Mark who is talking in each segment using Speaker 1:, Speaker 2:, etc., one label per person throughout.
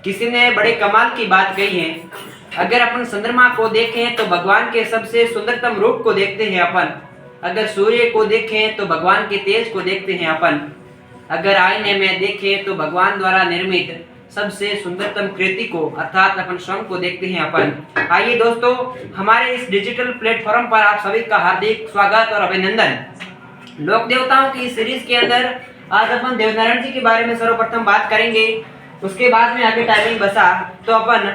Speaker 1: किसी ने बड़े कमाल की बात कही है। अगर अपन चंद्रमा को देखें तो भगवान के सबसे सुंदरतम रूप को देखते हैं अपन। अगर सूर्य को देखें तो भगवान के तेज को देखते हैं अपन। अगर आईने में देखें तो भगवान द्वारा निर्मित सबसे सुंदरतम कृति को अर्थात अपन स्वयं को देखते हैं अपन। आइए दोस्तों, हमारे इस डिजिटल प्लेटफॉर्म पर आप सभी का हार्दिक स्वागत और अभिनंदन। लोक देवताओं की सीरीज के अंदर आज अपन देवनारायण जी के बारे में सर्वप्रथम बात करेंगे। उसके बाद में आगे टाइमिंग बचा तो अपन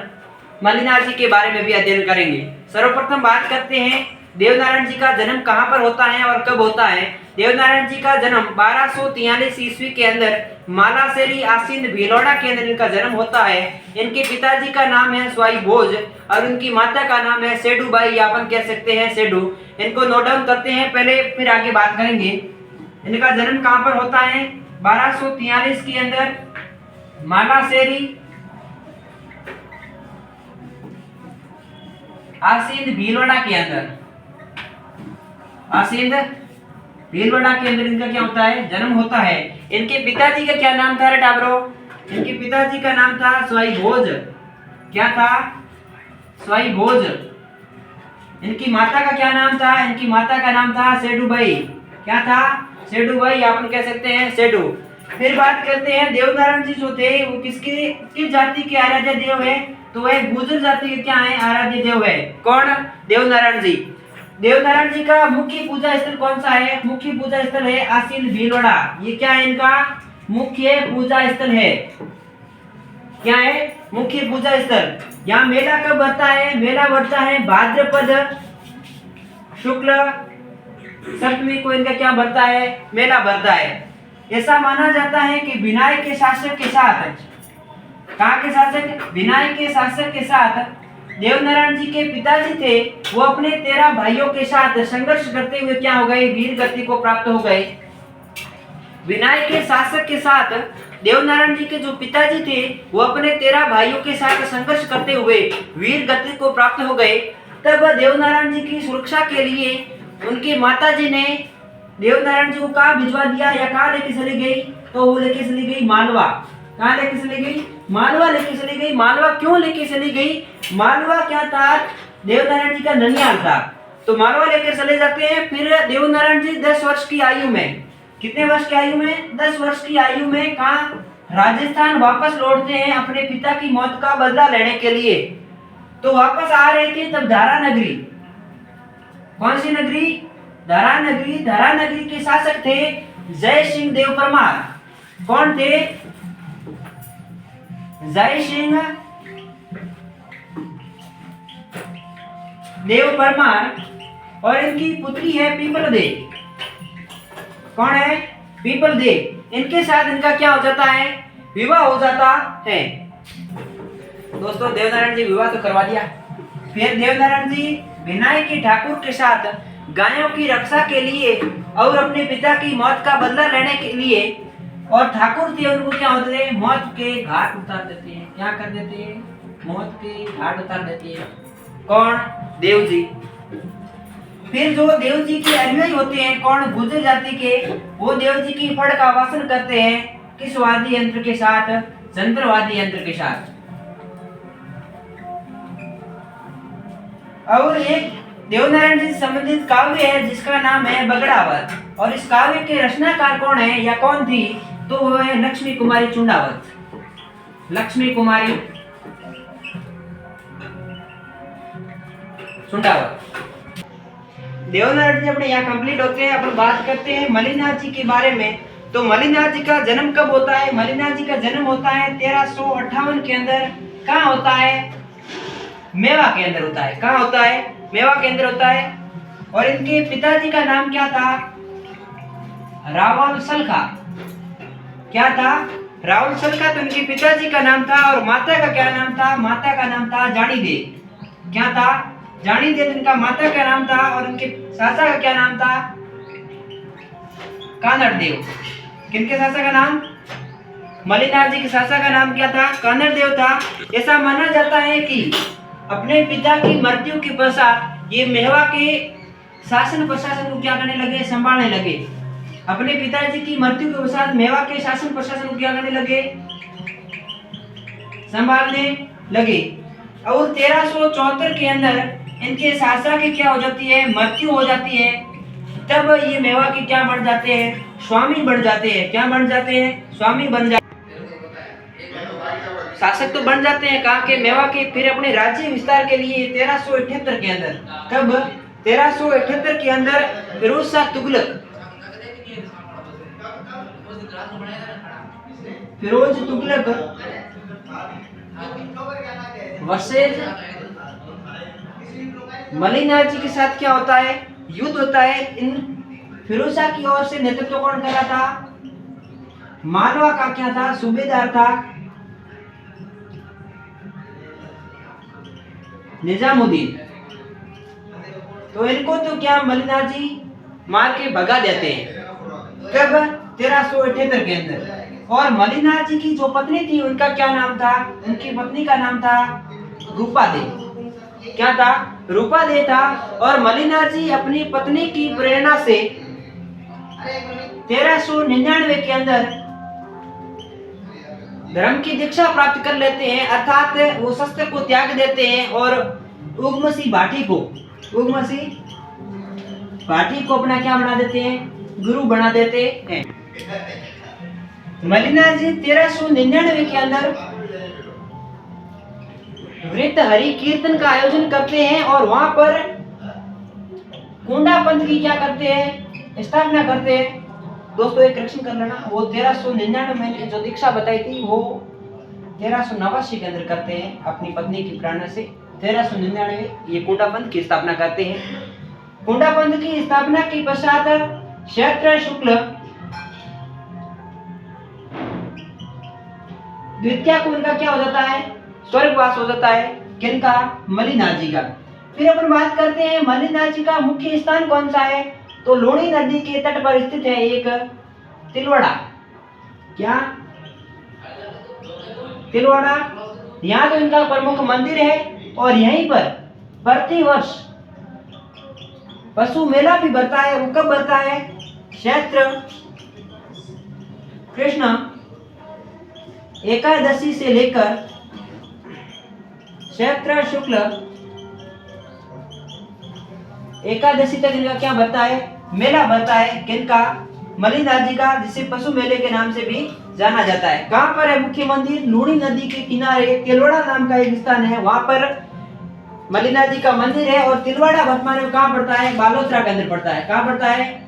Speaker 1: मल्लिनाथ जी के बारे में भी अध्ययन करेंगे। सर्वप्रथम बात करते हैं देवनारायण जी का जन्म कहाँ पर होता है और कब होता है। देवनारायण जी का जन्म 1243 ईस्वी के अंदर मालासेरी आसीन भीलोड़ा के अंदर इनका जन्म होता है। इनके पिताजी का नाम है स्वाई भोज और उनकी माता का नाम है सेडू बाई, या अपन कह सकते हैं सेडू। इनको नोट डाउन करते हैं पहले, फिर आगे बात करेंगे। इनका जन्म कहाँ पर होता है? 1243 के अंदर मालासेरी आसीन भीलवाड़ा के अंदर, आसीन भीलवाड़ा के अंदर इनका क्या होता है? जन्म होता है। इनके पिताजी का क्या नाम था रे टाबरो? इनके पिताजी का नाम था स्वाई भोज। क्या था? स्वाई भोज। इनकी माता का क्या नाम था? इनकी माता का नाम था सेडू बाई। क्या था? सेडू बाई, आप कह सकते हैं सेडू। फिर बात करते हैं देवनारायण जी जो थे वो किस जाति के आराध्य देव है? तो वह गुर्जर जाति के क्या है? आराध्य देव है। कौन? देवनारायण जी। देवनारायण जी का मुख्य पूजा स्थल कौन सा है? मुख्य पूजा स्थल है आसीन भीलवाड़ा। ये क्या है? इनका मुख्य पूजा स्थल है। क्या है? मुख्य पूजा स्थल। यहाँ मेला कब बढ़ता है? मेला बढ़ता है भाद्रपद शुक्ल सप्तमी को इनका क्या बढ़ता है? मेला बढ़ता है। ऐसा माना जाता है कि विनायक के शासक के साथ, कहाँ के शासक? विनायक के शासक के साथ देवनारायण जी के पिताजी थे वो अपने 13 भाइयों के साथ संघर्ष करते हुए क्या हो गए? वीर गति को प्राप्त हो गए। विनायक के शासक के साथ देवनारायण जी के जो पिताजी थे वो अपने 13 भाइयों के साथ संघर्ष करते हुए वीर गति को प्राप्त हो गए। तब देवनारायण जी की सुरक्षा के लिए उनकी माताजी ने देवनारायण जी को कहाँ भिजवा दिया या कहाँ लेके चली गई? तो वो लेके चली गई मालवा। कहाँ लेके चली गई? मालवा लेके चली गई। मालवा क्यों लेके चली गई? मालवा क्या था? देवनारायण जी का ननिहाल था, तो मालवा लेकर चले जाते हैं। फिर देवनारायण जी 10 वर्ष की आयु में, कितने वर्ष की आयु में? 10 वर्ष की आयु में कहाँ? राजस्थान वापस लौटते हैं अपने पिता की मौत का बदला लेने के लिए। तो वापस आ रहे थे तब धारा नगरी, कौन सी नगरी? धारा नगरी। धारा नगरी के शासक थे जय सिंह देव परमार। कौन थे? जय सिंह देव परमार। और इनकी पुत्री है पीपल देव। कौन है? पीपल देव। इनके साथ इनका क्या हो जाता है? विवाह हो जाता है। दोस्तों, देवनारायण जी विवाह तो करवा दिया। फिर देवनारायण जी विनायक के ठाकुर के साथ गायों की रक्षा के लिए और अपने पिता की मौत का बदला लेने के लिए, और ठाकुर थे उनको क्या होते थे? मौत के घाट उतार देते हैं। क्या कर देते हैं? मौत के घाट उतार देते हैं। कौन? देव जी। फिर जो देव जी के अनुयायी होते हैं, कौन? गुर्जर जाति के, वो देव जी की फड़ का वासन करते हैं। किस वाद्य यंत्र के साथ? जंत्रवादी यंत्र के साथ। और एक देवनारायण जी से संबंधित काव्य है जिसका नाम है बगड़ावत, और इस काव्य के रचनाकार कौन है या कौन थी? तो वो है लक्ष्मी कुमारी चुंडावत। लक्ष्मी कुमारी चुंडावत। देवनारायण जी अपने यहाँ कंप्लीट होते हैं। अपन बात करते हैं मल्लिनाथ जी के बारे में। तो मल्लिनाथ जी का जन्म कब होता है? मल्लिनाथ जी का जन्म होता है 1358 के अंदर। कहाँ होता है? मेवा के अंदर होता है। कहाँ होता है? मेवा के अंदर होता है। और इनके पिताजी का नाम क्या था? रावल सलखा। क्या था? रावल सलखा। तो इनके पिताजी का नाम था। और माता का क्या नाम था? माता का नाम था जानी देव। क्या था? जानी देव इनका माता का नाम था। और इनके सासा का क्या नाम था? कानड़ देव। किनके सासा का नाम? मल्लिनाथ जी के सासा का नाम क्या था? कानड़ देव था। ऐसा माना जाता है कि अपने पिता की मृत्यु के पश्चात ये मेवा के शासन प्रशासन को क्या करने लगे? संभालने लगे। अपने पिताजी की मृत्यु के पश्चात मेवा के शासन प्रशासन को क्या करने लगे? संभालने लगे। और 1374 के अंदर इनके शासक की क्या हो जाती है, मृत्यु हो जाती है। तब ये मेवा के क्या बन जाते हैं, स्वामी बन जाते हैं। क्या बन जाते हैं, स्वामी बन जाते। शासक तो बन जाते हैं कहाँ के, मेवा के। फिर अपने राज्य विस्तार के लिए 1378 के अंदर, कब 1378 के अंदर फिरोज शाह तुगलक, फिरोज तुगलक वर्सेस मलिक नाथ जी के साथ क्या होता है, युद्ध होता है। इन फिरोज शाह की ओर से नेतृत्व कौन कर रहा था, मालवा का क्या था, सूबेदार था निजामुद्दीन। तो इनको तो क्या मलिक नाथ जी मार के भगा देते हैं, कब 1378 के अंदर। और मलिक नाथ जी की जो पत्नी थी उनका क्या नाम था, उनकी पत्नी का नाम था रूपा दे। क्या था, रूपा दे था। और मलिक नाथ जी अपनी पत्नी की प्रेरणा से 1399 के अंदर धर्म की दीक्षा प्राप्त कर लेते हैं, अर्थात वो शस्त्र को त्याग देते हैं और उग्मसी भाटी को अपना क्या बना देते हैं, गुरु बना देते हैं। मलिक नाथ जी 1399 के अंदर वृत्त हरि कीर्तन का आयोजन करते हैं और वहां पर कुंडा पंथ की क्या करते हैं, स्थापना करते हैं। दोस्तों एक करेक्शन कर लेना, वो 1399 में जो दीक्षा बताई थी वो 1389 के अंदर करते हैं अपनी पत्नी की प्रेरणा से। 1399 ये कुंडा पंथ की स्थापना करते हैं। कुंडा पंथ की स्थापना के पश्चात क्षेत्र शुक्ल द्वितीय को उनका क्या हो जाता है, स्वर्गवास हो जाता है। किनका, मलिक नाथ जी का। फिर अपन बात करते हैं मलिक नाथ जी का मुख्य स्थान कौन सा है, तो लूणी नदी के तट पर स्थित है एक तिलवाड़ा। क्या, तिलवाड़ा। यहाँ तो इनका प्रमुख मंदिर है और यहीं पर प्रतिवर्ष पशु मेला भी भरता है। वो कब भरता है, चैत्र कृष्ण एकादशी से लेकर चैत्र शुक्ल एकादशी तक इनका क्या भरता है, मेला भरता है। किनका, मलिक नाथ जी का, जिसे पशु मेले के नाम से भी जाना जाता है। कहाँ पर है मुख्य मंदिर, लूणी नदी के किनारे तिलवाड़ा नाम का एक स्थान है, वहां पर मलिक नाथ जी का मंदिर है। और तिलवाड़ा वर्तमान में कहाँ पड़ता है, बालोतरा के अंदर पड़ता है। कहाँ पड़ता है,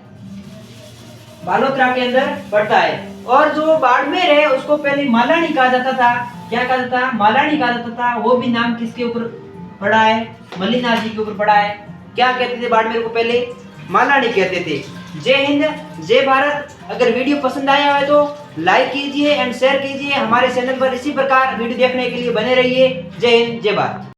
Speaker 1: बालोतरा के अंदर पड़ता है। और जो बाड़मेर है उसको पहले मालानी कहा जाता था। क्या कहा जाता था, मालानी कहा जाता था। वो भी नाम किसके ऊपर पड़ा है, मलिक नाथ जी के ऊपर पड़ा है। क्या कहते थे बाड़मेर को, पहले मालानी कहते थे। जय हिंद, जय भारत। अगर वीडियो पसंद आया है तो लाइक कीजिए एंड शेयर कीजिए। हमारे चैनल पर इसी प्रकार वीडियो देखने के लिए बने रहिए। जय हिंद, जय भारत।